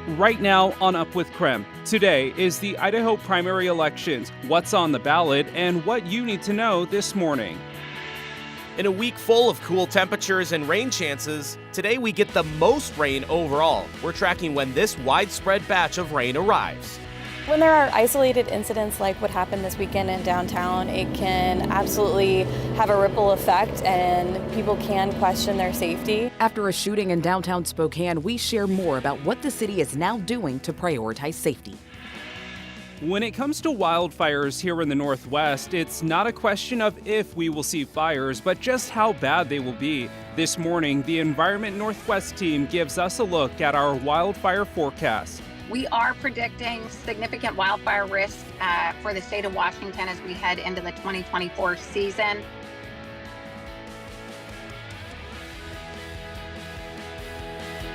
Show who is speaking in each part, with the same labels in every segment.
Speaker 1: Right now on Up with KREM. Today is the Idaho Primary Elections, what's on the ballot, and what you need to know this morning.
Speaker 2: In a week full of cool temperatures and rain chances, today we get the most rain overall. We're tracking when this widespread batch of rain arrives.
Speaker 3: When there are isolated incidents like what happened this weekend in downtown, it can absolutely have a ripple effect and people can question their safety.
Speaker 4: After a shooting in downtown Spokane, we share more about what the city is now doing to prioritize safety.
Speaker 1: When it comes to wildfires here in the Northwest, it's not a question of if we will see fires, but just how bad they will be. This morning, the Environment Northwest team gives us a look at our wildfire forecast.
Speaker 5: We are predicting significant wildfire risk for the state of Washington as we head into the 2024 season.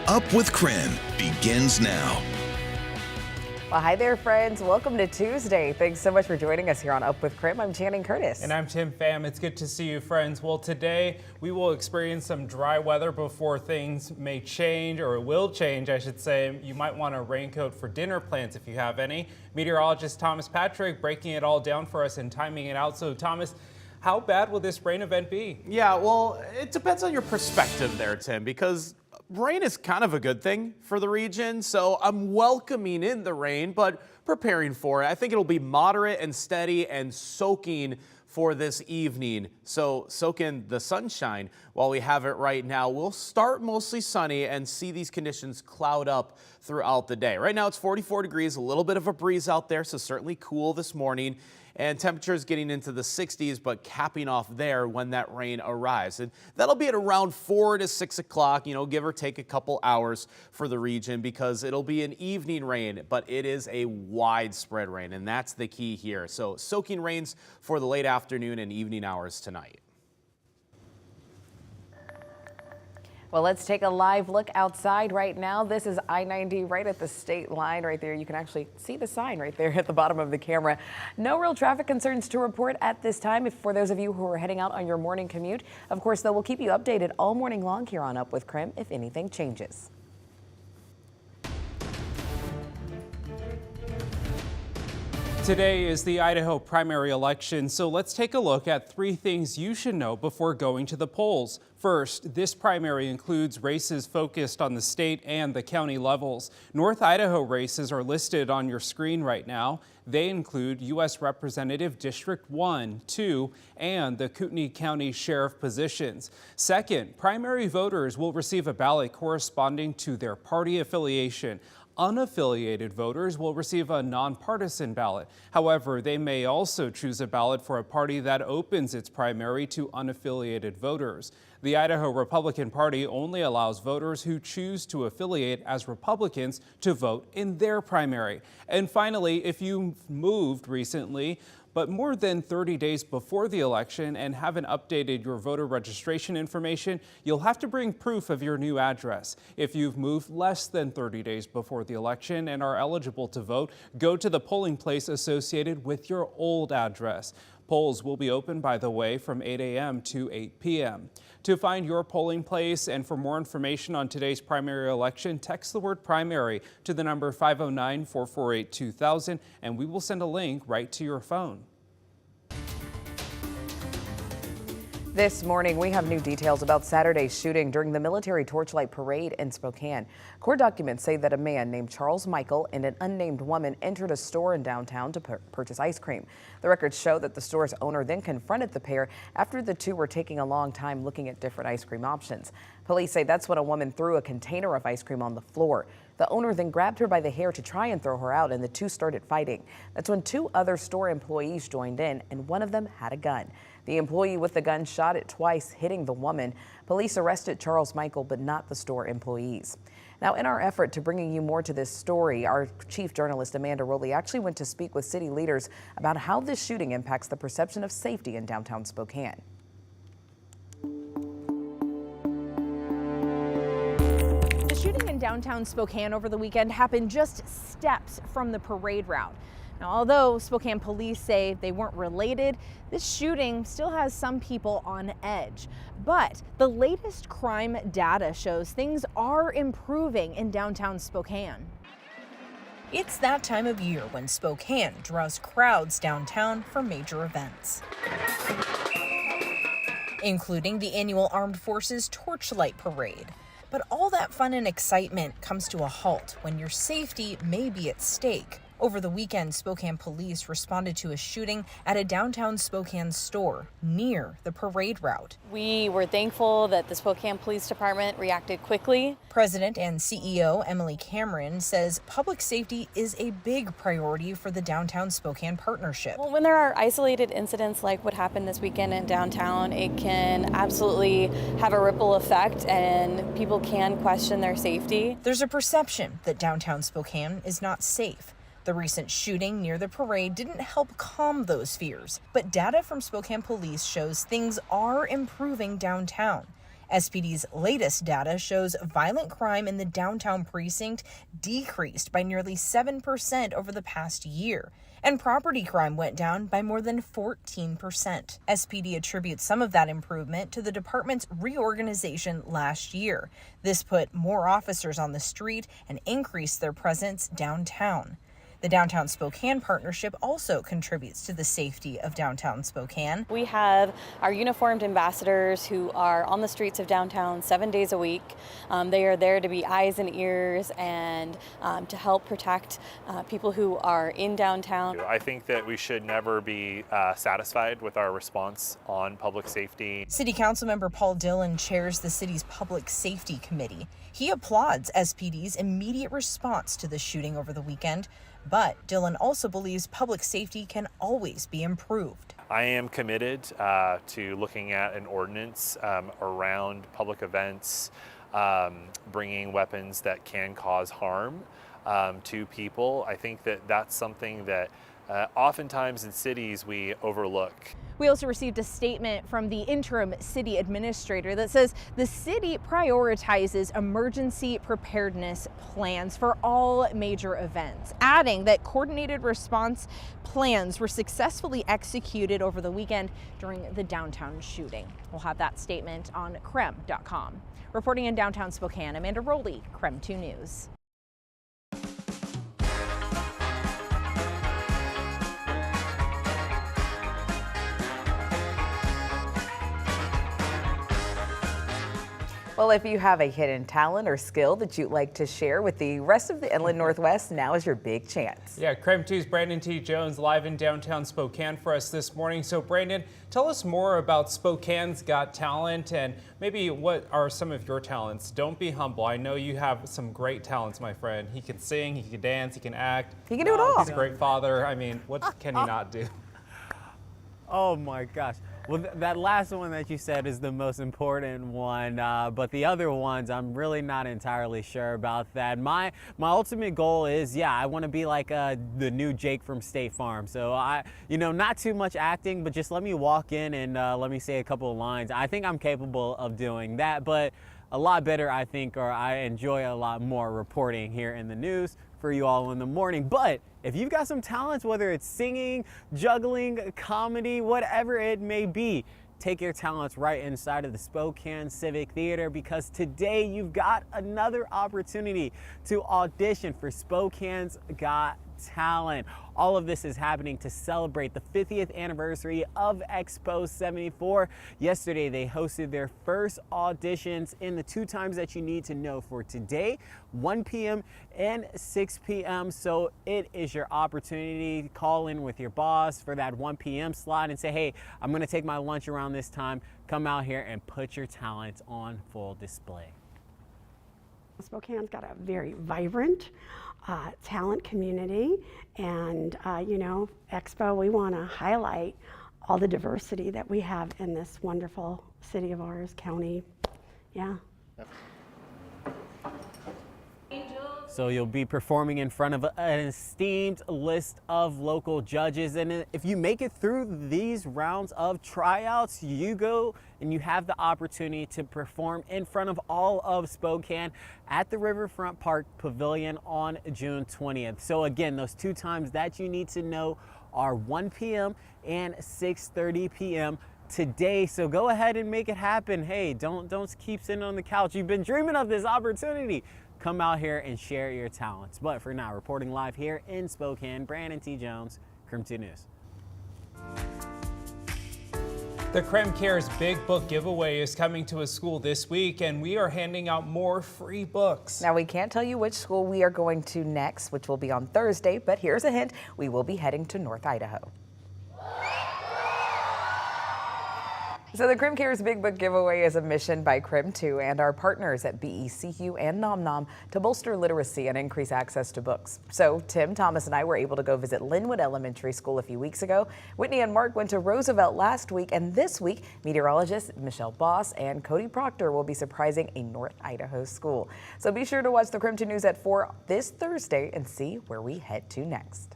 Speaker 6: Up with KREM begins now.
Speaker 7: Well, hi there, friends. Welcome to Tuesday. Thanks so much for joining us here on Up with KREM. I'm Channing Curtis.
Speaker 1: And I'm Tim Pham. It's good to see you, friends. Well, today we will experience some dry weather before things may change, or will change, I should say. You might want a raincoat for dinner plans if you have any. Meteorologist Thomas Patrick breaking it all down for us and timing it out. So, Thomas, how bad will this rain event be?
Speaker 2: Yeah, well, it depends on your perspective there, Tim, because rain is kind of a good thing for the region, so I'm welcoming in the rain, but preparing for it. I think it'll be moderate and steady and soaking for this evening. So soak in the sunshine while we have it right now. We'll start mostly sunny and see these conditions cloud up throughout the day. Right now it's 44 degrees, a little bit of a breeze out there, so certainly cool this morning. And temperatures getting into the 60s, but capping off there when that rain arrives. And that'll be at around 4 to 6 o'clock, give or take a couple hours for the region, because it'll be an evening rain, but it is a widespread rain, and that's the key here. So soaking rains for the late afternoon and evening hours tonight.
Speaker 7: Well, let's take a live look outside right now. This is I-90 right at the state line right there. You can actually see the sign right there at the bottom of the camera. No real traffic concerns to report at this time. For those of you who are heading out on your morning commute, of course, though, we'll keep you updated all morning long here on Up with KREM if anything changes.
Speaker 1: Today is the Idaho Primary Election, so let's take a look at 3 things you should know before going to the polls. First, this primary includes races focused on the state and the county levels. North Idaho races are listed on your screen right now. They include U.S. Representative District 1, 2, and the Kootenai County Sheriff positions. Second, primary voters will receive a ballot corresponding to their party affiliation. Unaffiliated voters will receive a nonpartisan ballot. However, they may also choose a ballot for a party that opens its primary to unaffiliated voters. The Idaho Republican Party only allows voters who choose to affiliate as Republicans to vote in their primary. And finally, if you've moved recently, but more than 30 days before the election and haven't updated your voter registration information, you'll have to bring proof of your new address. If you've moved less than 30 days before the election and are eligible to vote, go to the polling place associated with your old address. Polls will be open, by the way, from 8 a.m. to 8 p.m. To find your polling place and for more information on today's primary election, text the word primary to the number 509-448-2000, and we will send a link right to your phone.
Speaker 7: This morning, we have new details about Saturday's shooting during the Military Torchlight Parade in Spokane. Court documents say that a man named Charles Michael and an unnamed woman entered a store in downtown to purchase ice cream. The records show that the store's owner then confronted the pair after the two were taking a long time looking at different ice cream options. Police say that's when a woman threw a container of ice cream on the floor. The owner then grabbed her by the hair to try and throw her out, and the two started fighting. That's when 2 other store employees joined in, and one of them had a gun. The employee with the gun shot it twice, hitting the woman. Police arrested Charles Michael, but not the store employees. Now, in our effort to bringing you more to this story, our chief journalist Amanda Rowley actually went to speak with city leaders about how this shooting impacts the perception of safety in downtown Spokane.
Speaker 8: The shooting in downtown Spokane over the weekend happened just steps from the parade route. Now, although Spokane police say they weren't related, this shooting still has some people on edge. But the latest crime data shows things are improving in downtown Spokane. It's that time of year when Spokane draws crowds downtown for major events, including the annual Armed Forces Torchlight Parade. But all that fun and excitement comes to a halt when your safety may be at stake. Over the weekend, Spokane police responded to a shooting at a downtown Spokane store near the parade route.
Speaker 3: We were thankful that the Spokane Police Department reacted quickly.
Speaker 8: President and CEO Emily Cameron says public safety is a big priority for the downtown Spokane partnership.
Speaker 3: Well, when there are isolated incidents like what happened this weekend in downtown, it can absolutely have a ripple effect and people can question their safety.
Speaker 8: There's a perception that downtown Spokane is not safe. The recent shooting near the parade didn't help calm those fears, but data from Spokane Police shows things are improving downtown. SPD's latest data shows violent crime in the downtown precinct decreased by nearly 7% over the past year, and property crime went down by more than 14%. SPD attributes some of that improvement to the department's reorganization last year. This put more officers on the street and increased their presence downtown. The Downtown Spokane Partnership also contributes to the safety of downtown Spokane.
Speaker 3: We have our uniformed ambassadors who are on the streets of downtown 7 days a week. They are there to be eyes and ears and to help protect people who are in downtown.
Speaker 9: I think that we should never be satisfied with our response on public safety.
Speaker 8: City Council member Paul Dillon chairs the city's Public Safety Committee. He applauds SPD's immediate response to the shooting over the weekend. But Dillon also believes public safety can always be improved.
Speaker 9: I am committed to looking at an ordinance around public events, bringing weapons that can cause harm to people. I think that that's something that oftentimes in cities we overlook.
Speaker 8: We also received a statement from the interim city administrator that says the city prioritizes emergency preparedness plans for all major events, adding that coordinated response plans were successfully executed over the weekend during the downtown shooting. We'll have that statement on KREM.com. Reporting in downtown Spokane, Amanda Rowley, KREM 2 News.
Speaker 7: Well, if you have a hidden talent or skill that you'd like to share with the rest of the Inland Northwest, now is your big chance.
Speaker 1: Yeah, KREM 2's Brandon T. Jones live in downtown Spokane for us this morning. So Brandon, tell us more about Spokane's Got Talent and maybe what are some of your talents. Don't be humble. I know you have some great talents, my friend. He can sing, he can dance, he can act.
Speaker 7: He can do it all.
Speaker 1: He's a great father. I mean, what can he not do?
Speaker 10: Oh my gosh. Well, that last one that you said is the most important one, but the other ones, I'm really not entirely sure about that. My ultimate goal is, yeah, I want to be like the new Jake from State Farm. So not too much acting, but just let me walk in and let me say a couple of lines. I think I'm capable of doing that, but a lot better, I think, or I enjoy a lot more reporting here in the news for you all in the morning. But if you've got some talents, whether it's singing, juggling, comedy, whatever it may be, take your talents right inside of the Spokane Civic Theater, because today you've got another opportunity to audition for Spokane's Got Talent. All of this is happening to celebrate the 50th anniversary of Expo 74. Yesterday, they hosted their first auditions in the 2 times that you need to know for today, 1 p.m. and 6 p.m. So it is your opportunity to call in with your boss for that 1 p.m. slot and say, hey, I'm going to take my lunch around this time. Come out here and put your talents on full display.
Speaker 11: Spokane's got a very vibrant talent community, and Expo, we want to highlight all the diversity that we have in this wonderful city of ours, county. Yeah.
Speaker 10: So you'll be performing in front of an esteemed list of local judges, and if you make it through these rounds of tryouts, you go and you have the opportunity to perform in front of all of Spokane at the Riverfront Park Pavilion on June 20th. So again, those 2 times that you need to know are 1 p.m. and 6:30 p.m. today. So go ahead and make it happen. Hey, don't keep sitting on the couch. You've been dreaming of this opportunity. come out here and share your talents. But for now, reporting live here in Spokane, Brandon T. Jones, KREM 2 News.
Speaker 1: The KREM Cares Big Book Giveaway is coming to a school this week, and we are handing out more free books.
Speaker 7: Now, we can't tell you which school we are going to next, which will be on Thursday, but here's a hint. We will be heading to North Idaho. So the KREM Cares Big Book Giveaway is a mission by KREM 2 and our partners at BECU and NomNom to bolster literacy and increase access to books. So Tim, Thomas, and I were able to go visit Linwood Elementary School a few weeks ago. Whitney and Mark went to Roosevelt last week, and this week, meteorologist Michelle Boss and Cody Proctor will be surprising a North Idaho school. So be sure to watch the KREM 2 News at 4 this Thursday and see where we head to next.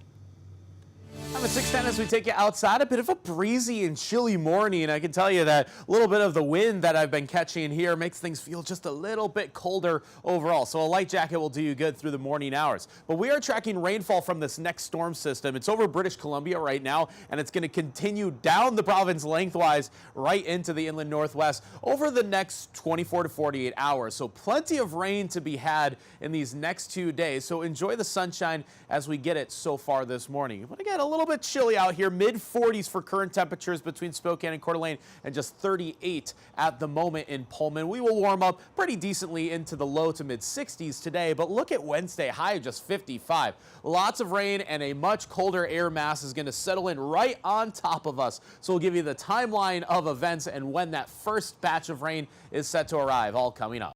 Speaker 2: I'm at 6:10 as we take you outside. A bit of a breezy and chilly morning, and I can tell you that a little bit of the wind that I've been catching here makes things feel just a little bit colder overall. So a light jacket will do you good through the morning hours. But we are tracking rainfall from this next storm system. It's over British Columbia right now, and it's going to continue down the province lengthwise right into the inland northwest over the next 24 to 48 hours. So plenty of rain to be had in these next 2 days. So enjoy the sunshine as we get it so far this morning. But again, a little bit chilly out here, mid-40s for current temperatures between Spokane and Coeur d'Alene, and just 38 at the moment in Pullman. We will warm up pretty decently into the low to mid-60s today, but look at Wednesday, high of just 55. Lots of rain and a much colder air mass is going to settle in right on top of us. So we'll give you the timeline of events and when that first batch of rain is set to arrive, all coming up.